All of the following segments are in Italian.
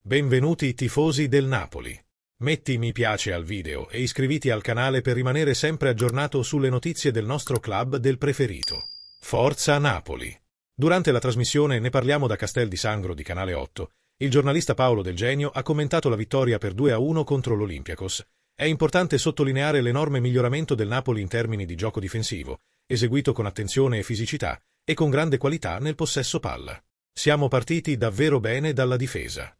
Benvenuti tifosi del Napoli. Metti mi piace al video e iscriviti al canale per rimanere sempre aggiornato sulle notizie del nostro club del preferito. Forza Napoli! Durante la trasmissione Ne parliamo da Castel di Sangro di Canale 8, il giornalista Paolo Del Genio ha commentato la vittoria per 2-1 contro l'Olympiakos. È importante sottolineare l'enorme miglioramento del Napoli in termini di gioco difensivo, eseguito con attenzione e fisicità e con grande qualità nel possesso palla. Siamo partiti davvero bene dalla difesa.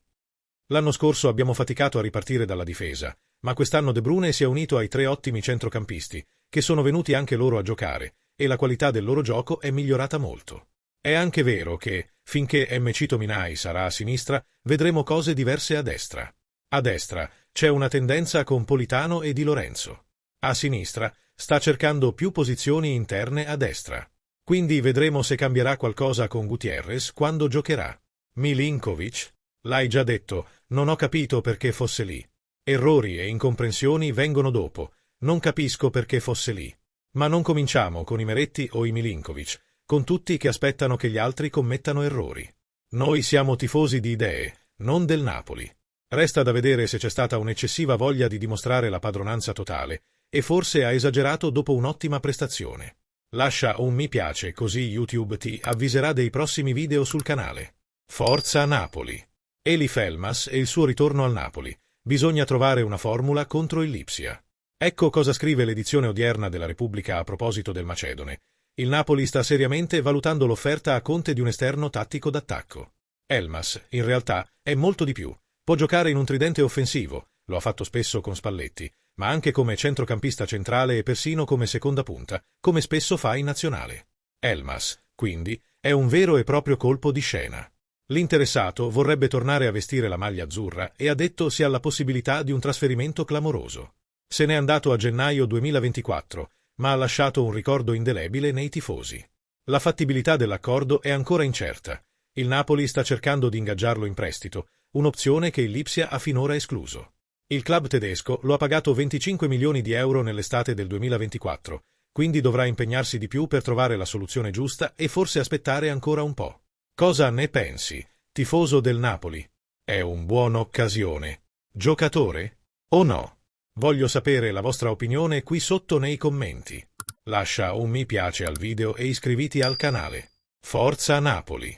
L'anno scorso abbiamo faticato a ripartire dalla difesa, ma quest'anno De Bruyne si è unito ai 3 ottimi centrocampisti, che sono venuti anche loro a giocare, e la qualità del loro gioco è migliorata molto. È anche vero che, finché MC Tominay sarà a sinistra, vedremo cose diverse a destra. A destra c'è una tendenza con Politano e Di Lorenzo. A sinistra sta cercando più posizioni interne a destra. Quindi vedremo se cambierà qualcosa con Gutierrez quando giocherà. Milinkovic? L'hai già detto, non ho capito perché fosse lì. Errori e incomprensioni vengono dopo, non capisco perché fosse lì. Ma non cominciamo con i Meretti o i Milinkovic, con tutti che aspettano che gli altri commettano errori. Noi siamo tifosi di idee, non del Napoli. Resta da vedere se c'è stata un'eccessiva voglia di dimostrare la padronanza totale, e forse ha esagerato dopo un'ottima prestazione. Lascia un mi piace così YouTube ti avviserà dei prossimi video sul canale. Forza Napoli! Elif Elmas e il suo ritorno al Napoli. Bisogna trovare una formula contro il Lipsia. Ecco cosa scrive l'edizione odierna della Repubblica a proposito del Macedone. Il Napoli sta seriamente valutando l'offerta a Conte di un esterno tattico d'attacco. Elmas, in realtà, è molto di più. Può giocare in un tridente offensivo, lo ha fatto spesso con Spalletti, ma anche come centrocampista centrale e persino come seconda punta, come spesso fa in nazionale. Elmas, quindi, è un vero e proprio colpo di scena. L'interessato vorrebbe tornare a vestire la maglia azzurra e ha detto si ha la possibilità di un trasferimento clamoroso. Se n'è andato a gennaio 2024, ma ha lasciato un ricordo indelebile nei tifosi. La fattibilità dell'accordo è ancora incerta. Il Napoli sta cercando di ingaggiarlo in prestito, un'opzione che il Lipsia ha finora escluso. Il club tedesco lo ha pagato 25 milioni di euro nell'estate del 2024, quindi dovrà impegnarsi di più per trovare la soluzione giusta e forse aspettare ancora un po'. Cosa ne pensi, tifoso del Napoli? È un buona occasione. Giocatore? O no? Voglio sapere la vostra opinione qui sotto nei commenti. Lascia un mi piace al video e iscriviti al canale. Forza Napoli!